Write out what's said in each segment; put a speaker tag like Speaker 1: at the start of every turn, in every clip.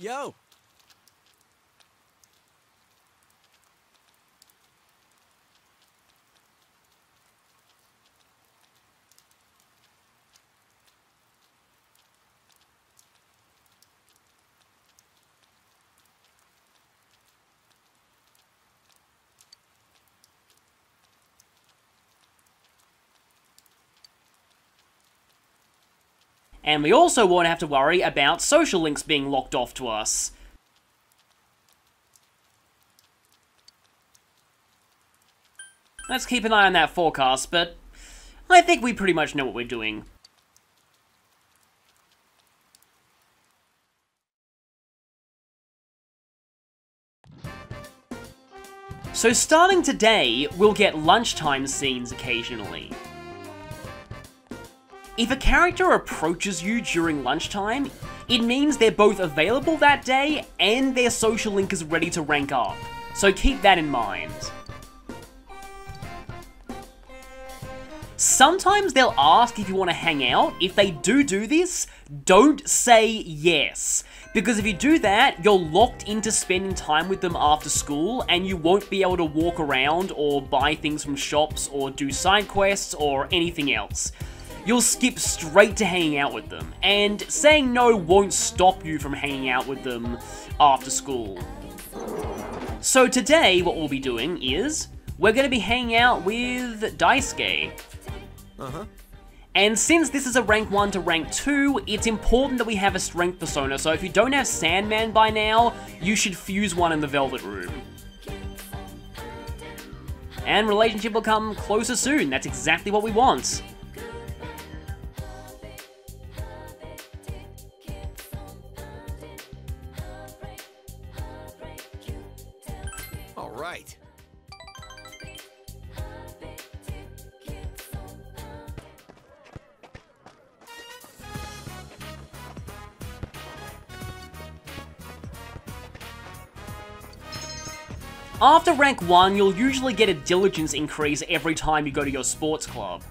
Speaker 1: Yo!
Speaker 2: And we also won't have to worry about social links being locked off to us. Let's keep an eye on that forecast, but I think we pretty much know what we're doing. So starting today, we'll get lunchtime scenes occasionally. If a character approaches you during lunchtime, it means they're both available that day and their social link is ready to rank up, so keep that in mind. Sometimes they'll ask if you want to hang out. If they do this, don't say yes, because if you do that, you're locked into spending time with them after school and you won't be able to walk around or buy things from shops or do side quests or anything else. You'll skip straight to hanging out with them, and saying no won't stop you from hanging out with them after school. So today, what we'll be doing is, we're going to be hanging out with Daisuke. And since this is a rank 1 to rank 2, it's important that we have a strength persona, so if you don't have Sandman by now, you should fuse one in the Velvet Room. And relationship will come closer soon, that's exactly what we want.
Speaker 1: Right.
Speaker 2: After rank 1, you'll usually get a diligence increase every time you go to your sports club.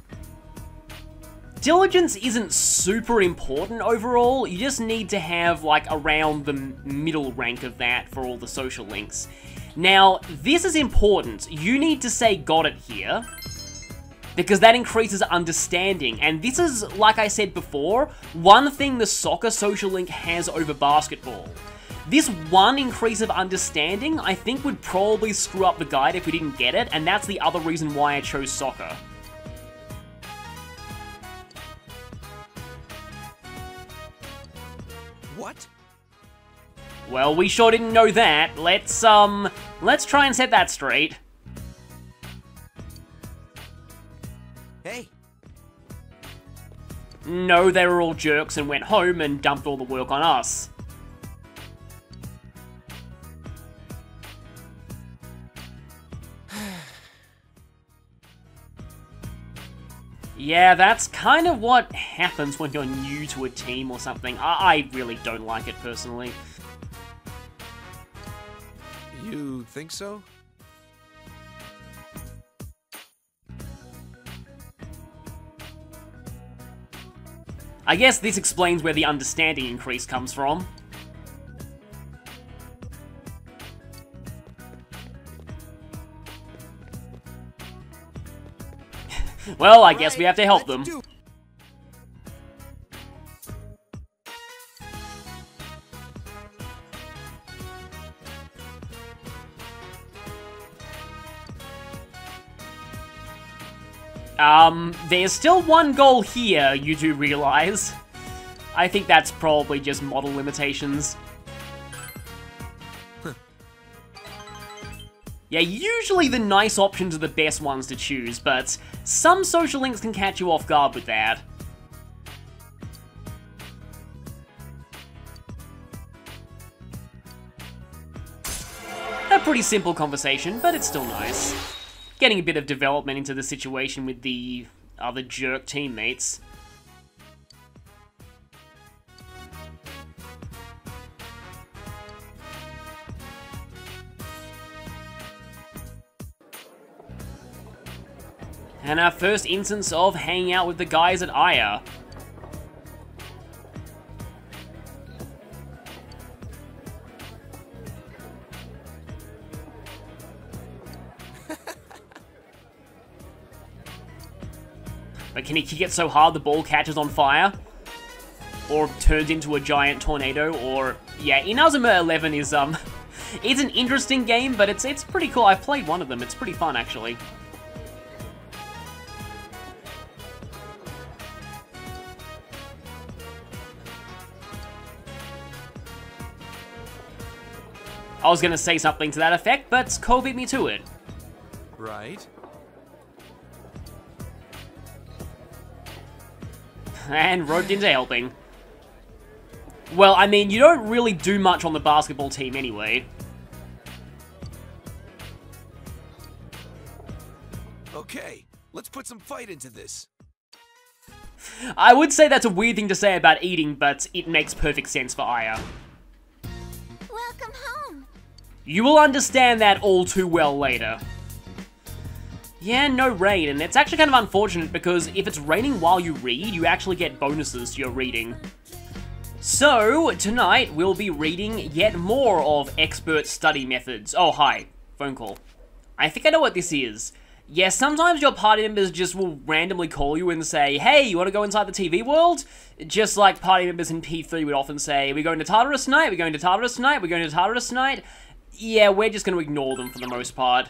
Speaker 2: Diligence isn't super important overall, you just need to have like around the middle rank of that for all the social links. Now, this is important. You need to say got it here, because that increases understanding, and this is, like I said before, one thing the soccer social link has over basketball. This one increase of understanding, I think, would probably screw up the guide if we didn't get it, and that's the other reason why I chose soccer.
Speaker 1: What?
Speaker 2: Well, we sure didn't know that. Let's try and set that straight.
Speaker 1: Hey.
Speaker 2: No, they were all jerks and went home and dumped all the work on us. Yeah, that's kind of what happens when you're new to a team or something. I really don't like it personally.
Speaker 1: You think so?
Speaker 2: I guess this explains where the understanding increase comes from. Well, I guess we have to help them. There's still one goal here, you do realize. I think that's probably just model limitations. Yeah, usually the nice options are the best ones to choose, but some social links can catch you off guard with that. A pretty simple conversation, but it's still nice. Getting a bit of development into the situation with the other jerk teammates. And our first instance of hanging out with the guys at Aya. But can he kick it so hard the ball catches on fire? Or turns into a giant tornado? Or, yeah, Inazuma 11 is, it's an interesting game, but it's pretty cool. I've played one of them. It's pretty fun, actually. I was gonna say something to that effect, but Cole beat me to it.
Speaker 1: Right.
Speaker 2: And roped into helping. Well, I mean, you don't really do much on the basketball team anyway.
Speaker 1: Okay, let's put some fight into this.
Speaker 2: I would say that's a weird thing to say about eating, but it makes perfect sense for Aya.
Speaker 3: Welcome home.
Speaker 2: You will understand that all too well later. Yeah, no rain, and it's actually kind of unfortunate because if it's raining while you read, you actually get bonuses to your reading. So, tonight we'll be reading yet more of expert study methods. Oh, hi. Phone call. I think I know what this is. Yeah, sometimes your party members just will randomly call you and say, hey, you want to go inside the TV world? Just like party members in P3 would often say, we're going to Tartarus tonight, we're going to Tartarus tonight, we're going to Tartarus tonight. Yeah, we're just going to ignore them for the most part.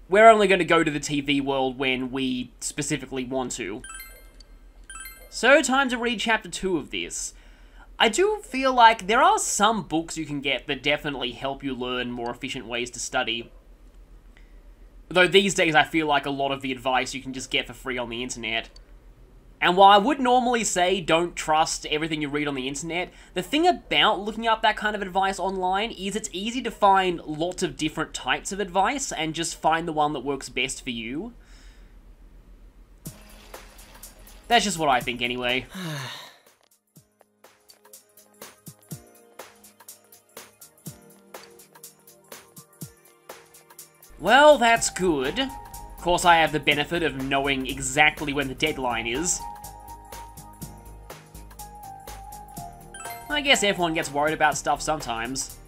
Speaker 2: We're only going to go to the TV world when we specifically want to. So, time to read chapter 2 of this. I do feel like there are some books you can get that definitely help you learn more efficient ways to study. Though these days I feel like a lot of the advice you can just get for free on the internet. And while I would normally say don't trust everything you read on the internet, the thing about looking up that kind of advice online is it's easy to find lots of different types of advice and just find the one that works best for you. That's just what I think anyway. Well, that's good. Of course, I have the benefit of knowing exactly when the deadline is. I guess everyone gets worried about stuff sometimes.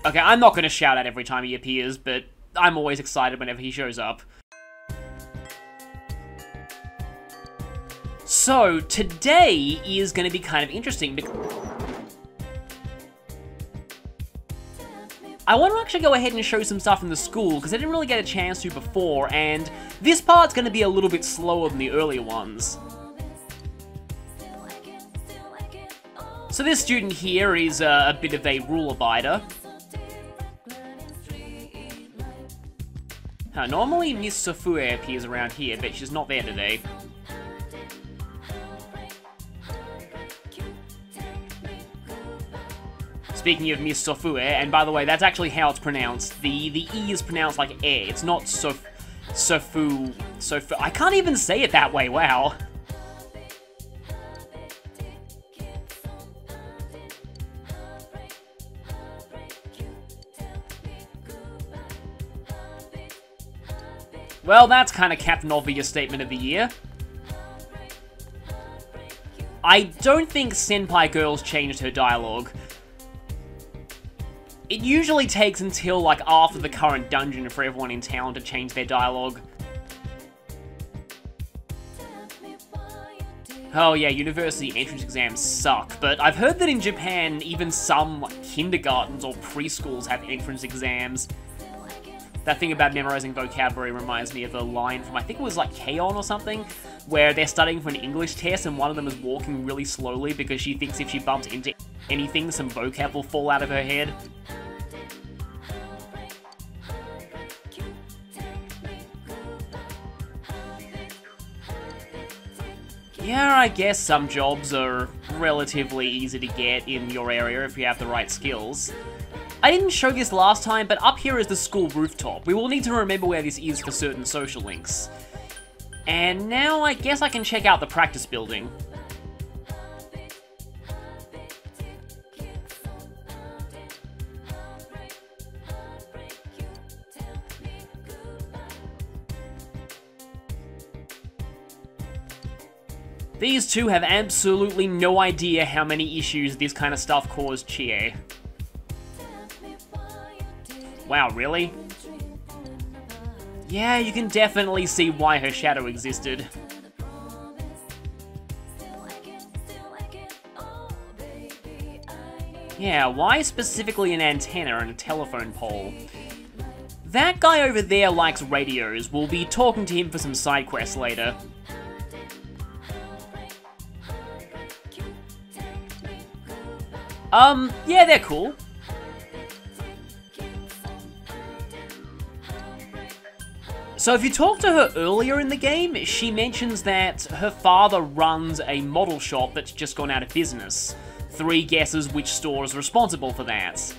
Speaker 2: Okay, I'm not going to shout out every time he appears, but I'm always excited whenever he shows up. So, today is going to be kind of interesting because I want to actually go ahead and show some stuff in the school, because I didn't really get a chance to before, and this part's going to be a little bit slower than the earlier ones. So this student here is a bit of a rule abider. Normally Miss Sofue appears around here, but she's not there today. Speaking of Miss Sofue, and by the way, that's actually how it's pronounced. The E is pronounced like E. It's not Sofu. I can't even say it that way, wow. Well, that's kind of Captain Obvious statement of the year. I don't think Senpai Girl's changed her dialogue. It usually takes until, like, after the current dungeon for everyone in town to change their dialogue. Oh yeah, university entrance exams suck, but I've heard that in Japan, even some like, kindergartens or preschools have entrance exams. That thing about memorizing vocabulary reminds me of a line from, I think it was like K-On! Or something, where they're studying for an English test and one of them is walking really slowly because she thinks if she bumps into anything, some vocab will fall out of her head. Yeah, I guess some jobs are relatively easy to get in your area if you have the right skills. I didn't show this last time, but up here is the school rooftop. We will need to remember where this is for certain social links. And now I guess I can check out the practice building. These two have absolutely no idea how many issues this kind of stuff caused Chie. Wow, really? Yeah, you can definitely see why her shadow existed. Yeah, why specifically an antenna and a telephone pole? That guy over there likes radios. We'll be talking to him for some side quests later. Yeah, they're cool. So if you talk to her earlier in the game, she mentions that her father runs a model shop that's just gone out of business. 3 guesses which store is responsible for that. So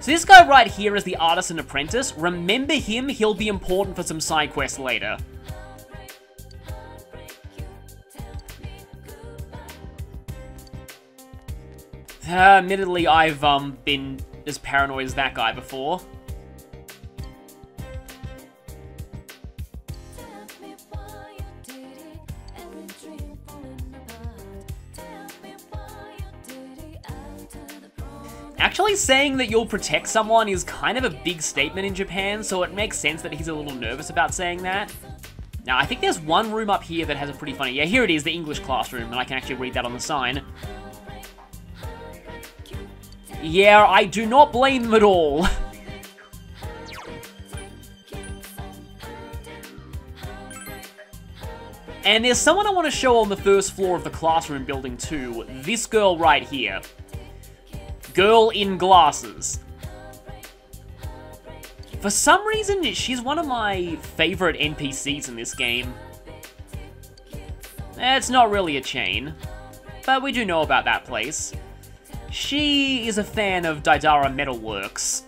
Speaker 2: this guy right here is the Artisan Apprentice. Remember him, he'll be important for some side quests later. Admittedly, I've been as paranoid as that guy before. Actually, saying that you'll protect someone is kind of a big statement in Japan, so it makes sense that he's a little nervous about saying that. Now, I think there's one room up here that has a pretty funny... Yeah, here it is, the English classroom, and I can actually read that on the sign. Yeah, I do not blame them at all. And there's someone I want to show on the first floor of the classroom building too. This girl right here. Girl in glasses. For some reason, she's one of my favorite NPCs in this game. It's not really a chain, but we do know about that place. She is a fan of Daidara Metalworks.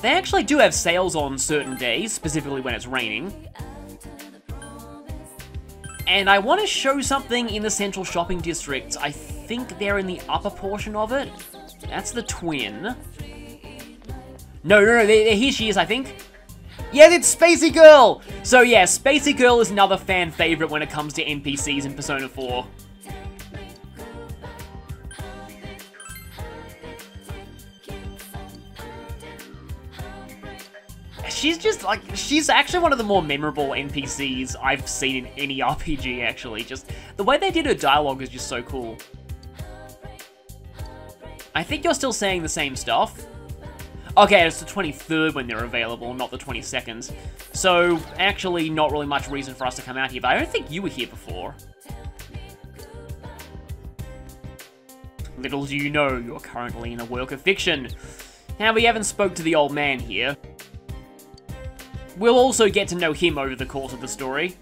Speaker 2: They actually do have sales on certain days, specifically when it's raining. And I want to show something in the central shopping district. I think they're in the upper portion of it. That's the twin. No, here she is, I think. Yeah, it's Spacey Girl! So yeah, Spacey Girl is another fan favorite when it comes to NPCs in Persona 4. She's just, like, she's actually one of the more memorable NPCs I've seen in any RPG, actually. Just, the way they did her dialogue is just so cool. I think you're still saying the same stuff. Okay, it's the 23rd when they're available, not the 22nd. So, actually, not really much reason for us to come out here, but I don't think you were here before. Little do you know, you're currently in a work of fiction. Now, we haven't spoke to the old man here. We'll also get to know him over the course of the story.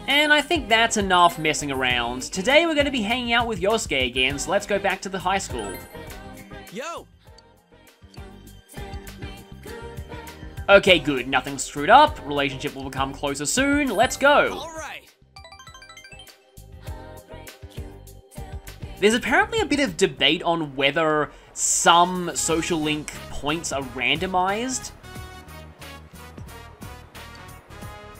Speaker 2: And I think that's enough messing around. Today we're going to be hanging out with Yosuke again, so let's go back to the high school.
Speaker 1: Yo!
Speaker 2: Okay, good. Nothing's screwed up. Relationship will become closer soon. Let's go.
Speaker 1: All right.
Speaker 2: There's apparently a bit of debate on whether some social link points are randomized.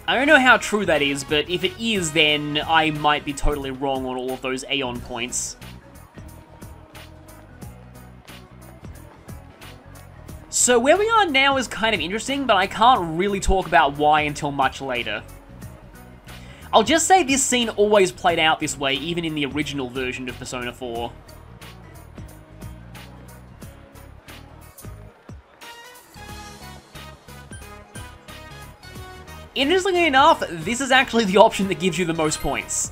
Speaker 2: I don't know how true that is, but if it is, then I might be totally wrong on all of those Aeon points. So where we are now is kind of interesting, but I can't really talk about why until much later. I'll just say this scene always played out this way, even in the original version of Persona 4. Interestingly enough, this is actually the option that gives you the most points.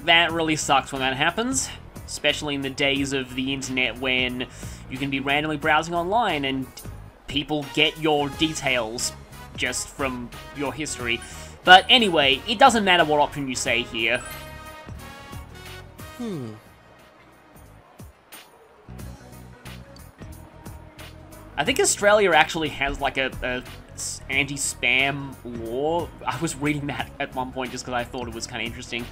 Speaker 2: That really sucks when that happens. especially in the days of the internet when you can be randomly browsing online and people get your details just from your history. But anyway, it doesn't matter what option you say here. I think Australia actually has like a anti-spam law. I was reading that at one point just because I thought it was kind of interesting.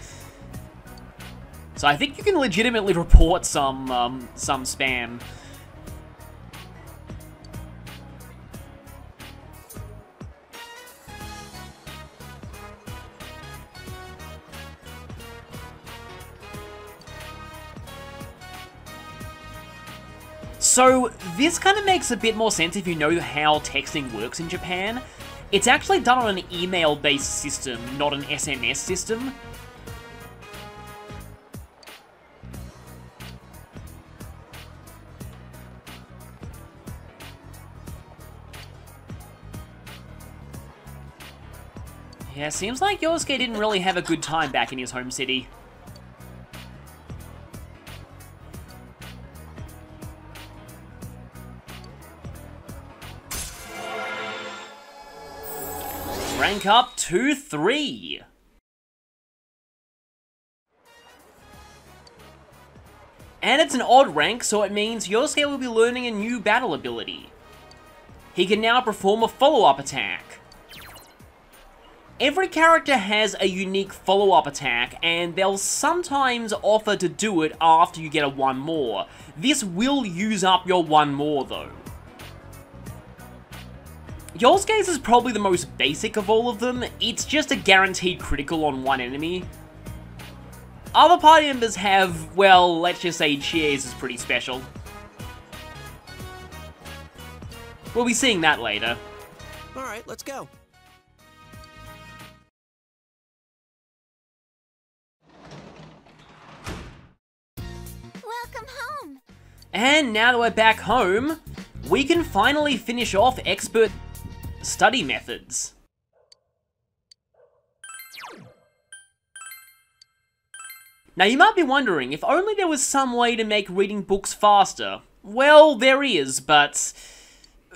Speaker 2: So I think you can legitimately report some spam. So, this kind of makes a bit more sense if you know how texting works in Japan. It's actually done on an email-based system, not an SMS system. Yeah, seems like Yosuke didn't really have a good time back in his home city. Rank up to 3. And it's an odd rank, so it means Yosuke will be learning a new battle ability. He can now perform a follow-up attack. Every character has a unique follow-up attack, and they'll sometimes offer to do it after you get a 1 more. This will use up your 1 more, though. Yosuke's is probably the most basic of all of them. It's just a guaranteed critical on 1 enemy. Other party members have, well, let's just say Cheers is pretty special. We'll be seeing that later.
Speaker 4: Alright, let's go.
Speaker 3: Welcome home.
Speaker 2: And now that we're back home, we can finally finish off expert study methods. Now you might be wondering, if only there was some way to make reading books faster. Well, there is, but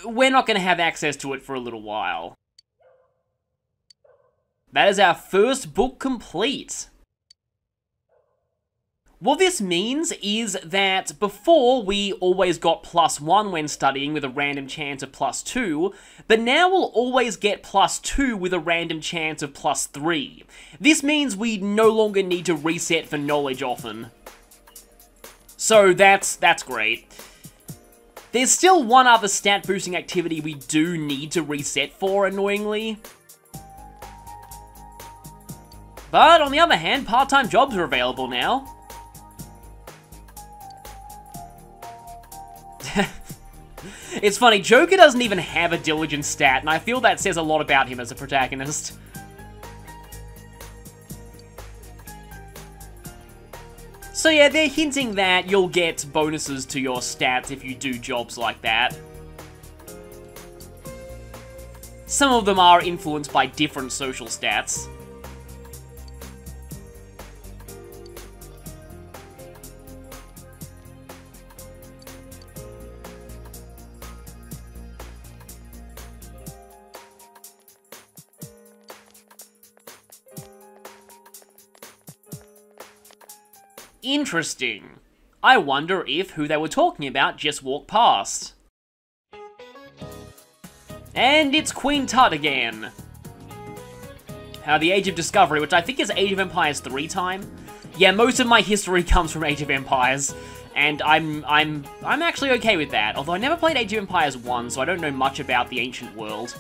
Speaker 2: we're not going to have access to it for a little while. That is our first book complete. What this means is that before we always got +1 when studying with a random chance of +2, but now we'll always get +2 with a random chance of +3. This means we no longer need to reset for knowledge often. So that's great. There's still one other stat boosting activity we do need to reset for, annoyingly. But on the other hand, part-time jobs are available now. It's funny, Joker doesn't even have a diligence stat, and I feel that says a lot about him as a protagonist. So yeah, they're hinting that you'll get bonuses to your stats if you do jobs like that. Some of them are influenced by different social stats. Interesting. I wonder if who they were talking about just walked past. And it's Queen Tut again. The Age of Discovery, which I think is Age of Empires 3 time. Yeah, most of my history comes from Age of Empires, and I'm actually okay with that. Although I never played Age of Empires 1, so I don't know much about the ancient world.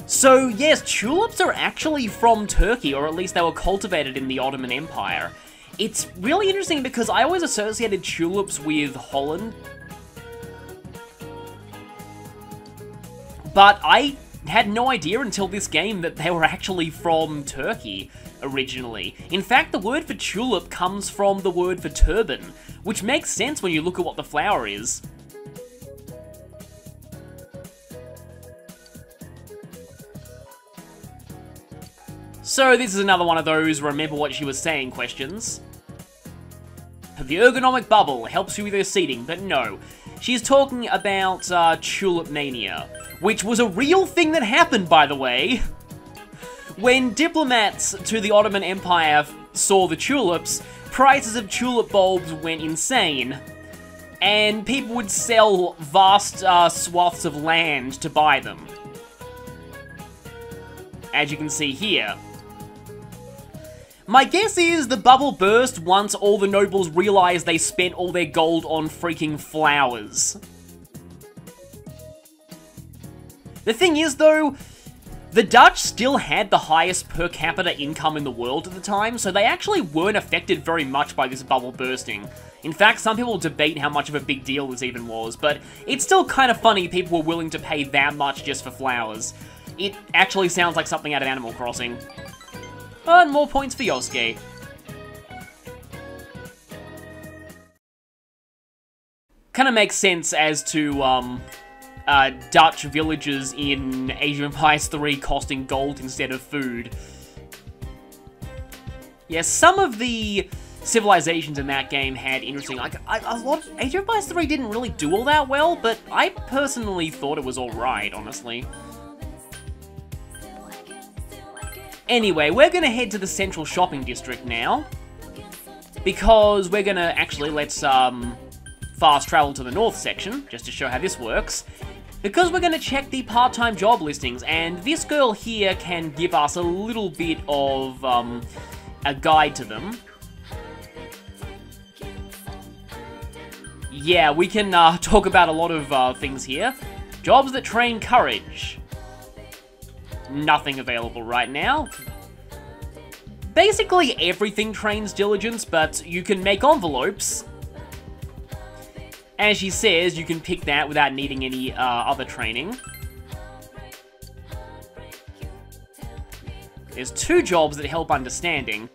Speaker 2: So yes, tulips are actually from Turkey, or at least they were cultivated in the Ottoman Empire. It's really interesting because I always associated tulips with Holland. But I had no idea until this game that they were actually from Turkey originally. In fact, the word for tulip comes from the word for turban, which makes sense when you look at what the flower is. So this is another one of those remember what she was saying questions. The ergonomic bubble helps you with your seating, but no. She's talking about Tulip Mania, which was a real thing that happened, by the way. When diplomats to the Ottoman Empire saw the tulips, prices of tulip bulbs went insane. And people would sell vast swaths of land to buy them. As you can see here. My guess is the bubble burst once all the nobles realized they spent all their gold on freaking flowers. The thing is though, the Dutch still had the highest per capita income in the world at the time, so they actually weren't affected very much by this bubble bursting. In fact, some people debate how much of a big deal this even was, but it's still kind of funny people were willing to pay that much just for flowers. It actually sounds like something out of Animal Crossing. And more points for Yosuke. Kind of makes sense as to, Dutch villages in Age of Empires 3 costing gold instead of food. Yeah, some of the civilizations in that game had interesting, like, Age of Empires 3 didn't really do all that well, but I personally thought it was alright, honestly. Anyway, we're gonna head to the central shopping district now, because we're gonna, actually, let's, fast travel to the north section, just to show how this works, because we're gonna check the part-time job listings, and this girl here can give us a little bit of, a guide to them. Yeah, we can, talk about a lot of, things here. Jobs that train courage. Nothing available right now. Basically everything trains diligence, but you can make envelopes. As she says, you can pick that without needing any other training. There's 2 jobs that help understanding,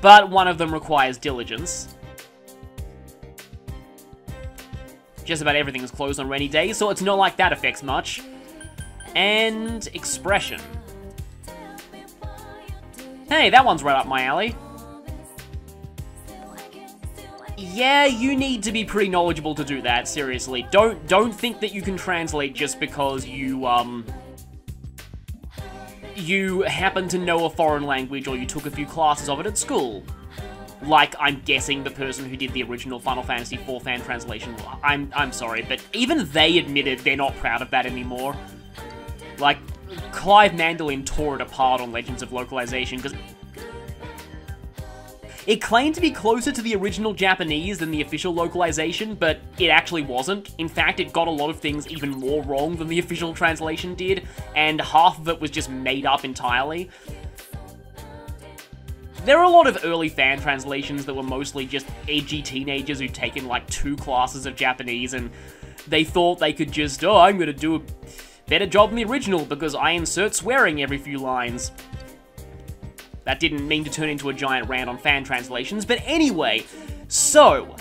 Speaker 2: but one of them requires diligence. Just about everything is closed on rainy days, so it's not like that affects much. And expression. Hey, that one's right up my alley. Yeah, you need to be pretty knowledgeable to do that, seriously. Don't think that you can translate just because you happen to know a foreign language or you took a few classes of it at school. Like, I'm guessing the person who did the original Final Fantasy IV fan translation. I'm sorry, but even they admitted they're not proud of that anymore. Like, Clive Mandolin tore it apart on Legends of Localization, because it claimed to be closer to the original Japanese than the official localization, but it actually wasn't. In fact, it got a lot of things even more wrong than the official translation did, and half of it was just made up entirely. There are a lot of early fan translations that were mostly just edgy teenagers who'd taken like 2 classes of Japanese, and they thought they could just, oh, I'm gonna do a better job than the original because I insert swearing every few lines. That didn't mean to turn into a giant rant on fan translations, but anyway, so,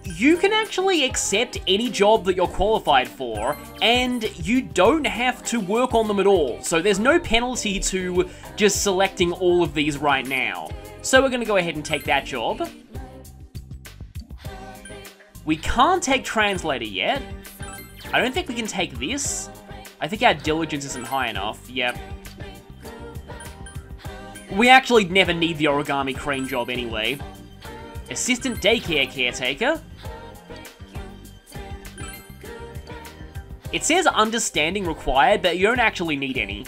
Speaker 2: you can actually accept any job that you're qualified for, and you don't have to work on them at all, so there's no penalty to just selecting all of these right now. So we're gonna go ahead and take that job. We can't take translator yet. I don't think we can take this. I think our diligence isn't high enough. Yep. We actually never need the origami crane job anyway. Assistant daycare caretaker. It says understanding required, but you don't actually need any.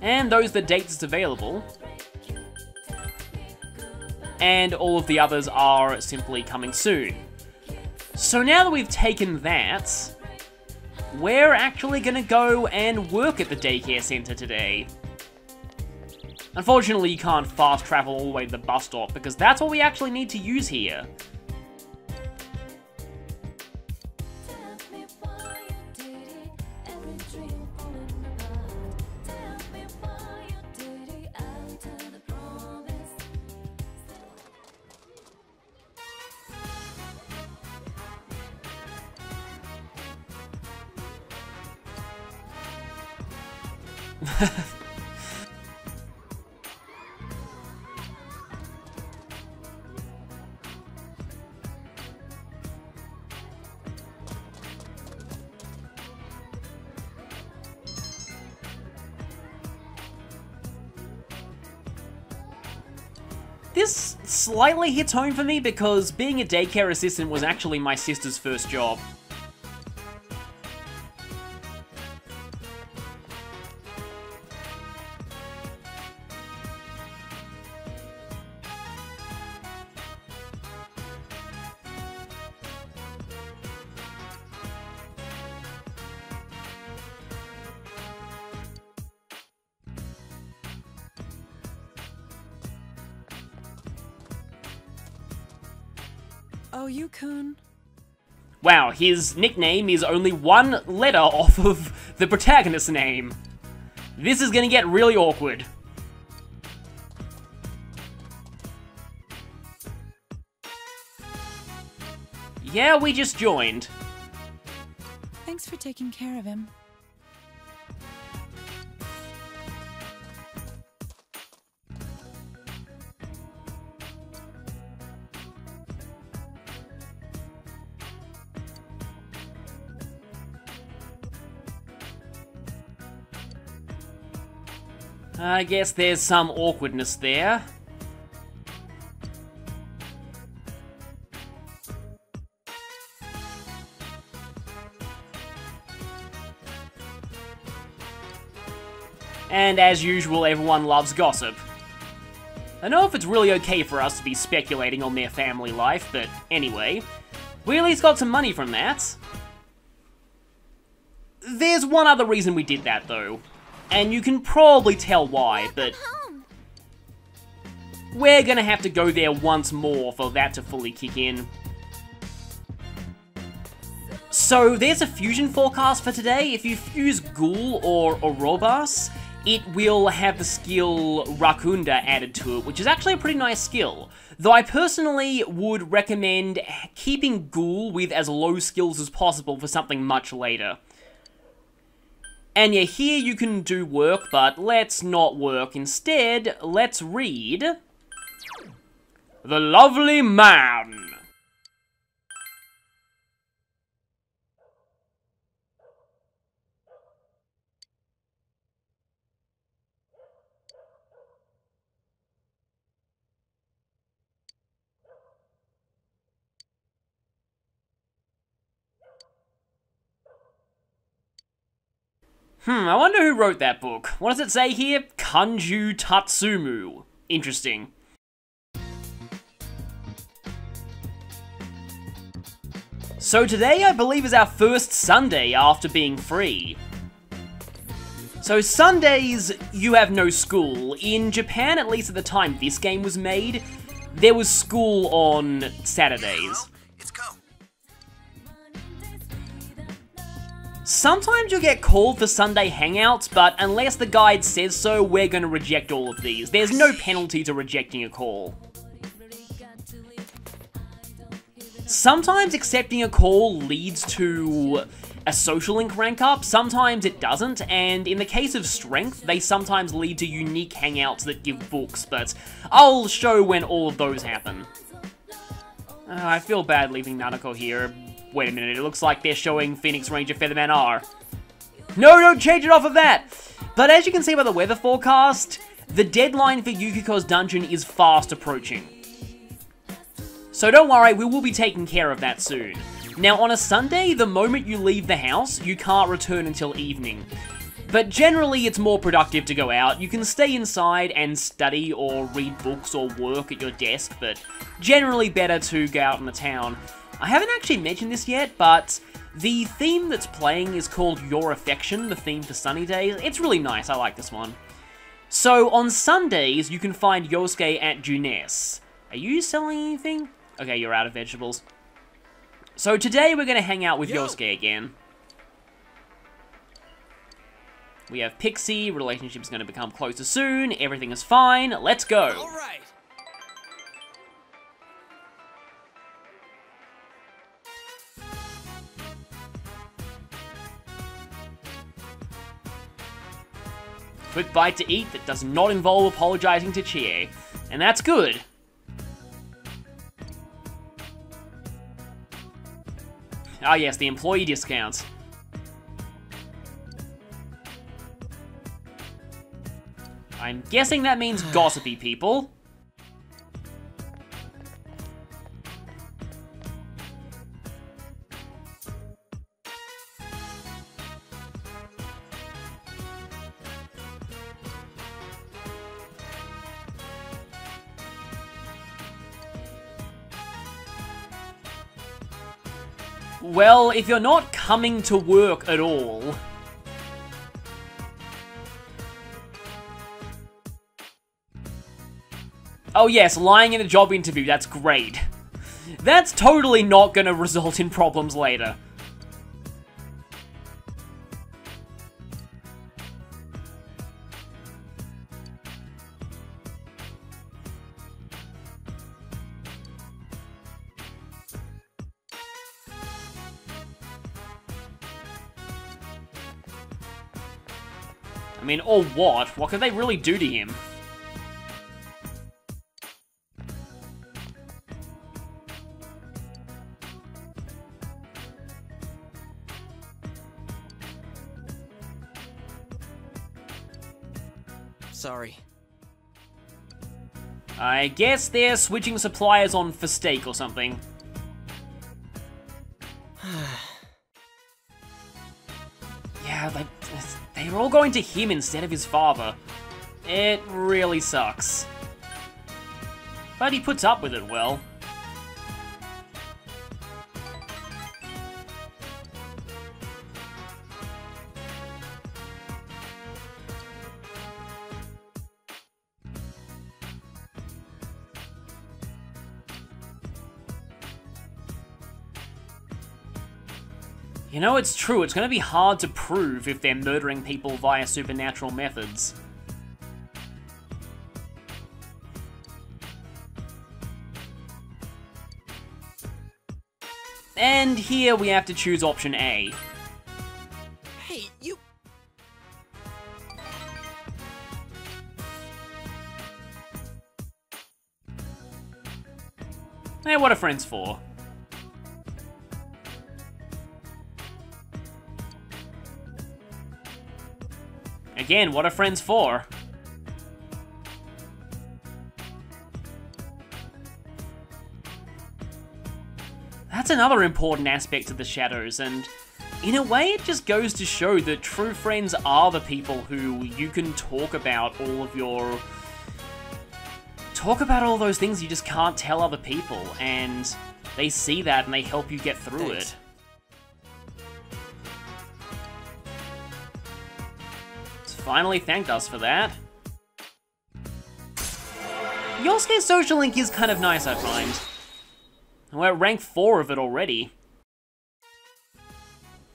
Speaker 2: And those are the dates it's available. And all of the others are simply coming soon. So now that we've taken that, we're actually gonna go and work at the daycare center today. Unfortunately, you can't fast travel all the way to the bus stop, because that's what we actually need to use here. This slightly hits home for me because being a daycare assistant was actually my sister's first job.
Speaker 5: Oh, you-kun.
Speaker 2: Wow, his nickname is only one letter off of the protagonist's name. This is gonna get really awkward. Yeah, we just joined.
Speaker 5: Thanks for taking care of him.
Speaker 2: I guess there's some awkwardness there. And as usual, everyone loves gossip. I know if it's really okay for us to be speculating on their family life, but anyway, we at least got some money from that. There's one other reason we did that, though. And you can probably tell why, but we're gonna have to go there once more for that to fully kick in. So there's a fusion forecast for today. If you fuse Ghoul or Orobas, it will have the skill Rakunda added to it, which is actually a pretty nice skill. Though I personally would recommend keeping Ghoul with as low skills as possible for something much later. And yeah, here you can do work, but let's not work. Instead, let's read The Lovely Man. I wonder who wrote that book. What does it say here? Kanju Tatsumu. Interesting. So today, I believe, is our first Sunday after being free. So Sundays, you have no school. In Japan, at least at the time this game was made, there was school on Saturdays. Sometimes you'll get called for Sunday hangouts, but unless the guide says so, we're going to reject all of these. There's no penalty to rejecting a call. Sometimes accepting a call leads to a social link rank up, sometimes it doesn't, and in the case of strength, they sometimes lead to unique hangouts that give books, but I'll show when all of those happen. I feel bad leaving Nanako here. Wait a minute, it looks like they're showing Phoenix Ranger Featherman R. No, don't change it off of that! But as you can see by the weather forecast, the deadline for Yukiko's dungeon is fast approaching. So don't worry, we will be taking care of that soon. Now on a Sunday, the moment you leave the house, you can't return until evening. But generally it's more productive to go out. You can stay inside and study or read books or work at your desk, but generally better to go out in the town. I haven't actually mentioned this yet, but the theme that's playing is called Your Affection, the theme for sunny days. It's really nice, I like this one. So, on Sundays, you can find Yosuke at Junes. Are you selling anything? Okay, you're out of vegetables. So today we're going to hang out with Yosuke again. We have Pixie, relationship's going to become closer soon, everything is fine, let's go!
Speaker 4: Alright!
Speaker 2: quick bite to eat that does not involve apologizing to Chie. And that's good. Ah yes, the employee discounts. I'm guessing that means gossipy people. Well, if you're not coming to work at all... Oh yes, lying in a job interview, that's great. That's totally not gonna result in problems later. I mean, or what? What could they really do to him?
Speaker 4: Sorry.
Speaker 2: I guess they're switching suppliers on for steak or something. Yeah, they're all going to him instead of his father. It really sucks. But he puts up with it well. You know, it's true, it's gonna be hard to prove if they're murdering people via supernatural methods. And here we have to choose option A.
Speaker 4: Hey, you...
Speaker 2: Hey, what are friends for? Again, what are friends for? That's another important aspect of the shadows, and in a way it just goes to show that true friends are the people who you can talk about all of your... Talk about all those things you just can't tell other people, and they see that and they help you get through it. Finally thanked us for that. Yosuke's social link is kind of nice, I find. We're at rank 4 of it already.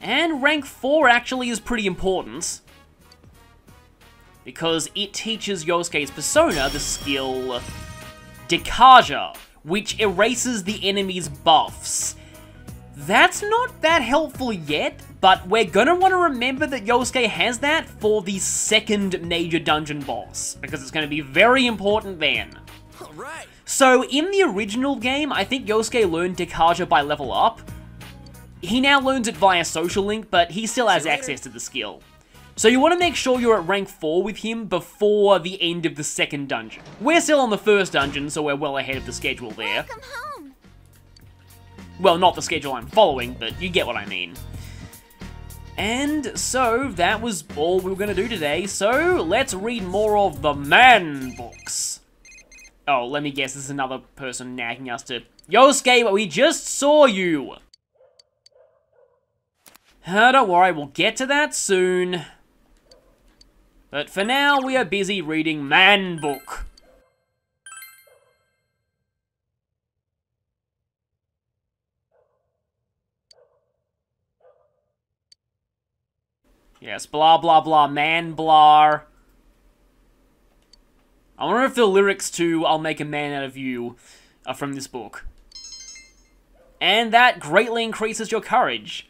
Speaker 2: And rank 4 actually is pretty important. Because it teaches Yosuke's persona the skill Daycare, which erases the enemy's buffs. That's not that helpful yet, but we're gonna want to remember that Yosuke has that for the second major dungeon boss, because it's gonna be very important then.
Speaker 4: Alright.
Speaker 2: So, in the original game, I think Yosuke learned Daycare by level up. He now learns it via social link, but he still has access to the skill. So you want to make sure you're at rank 4 with him before the end of the second dungeon. We're still on the first dungeon, so we're well ahead of the schedule there.
Speaker 3: Welcome home.
Speaker 2: Well, not the schedule I'm following, but you get what I mean. And so, that was all we were going to do today, so let's read more of the man books. Oh, let me guess, this is another person nagging us to... Yosuke, we just saw you! Don't worry, we'll get to that soon. But for now, we are busy reading Man Book. Yes, blah blah blah, man blar. I wonder if the lyrics to I'll Make a Man Out of You are from this book. And that greatly increases your courage.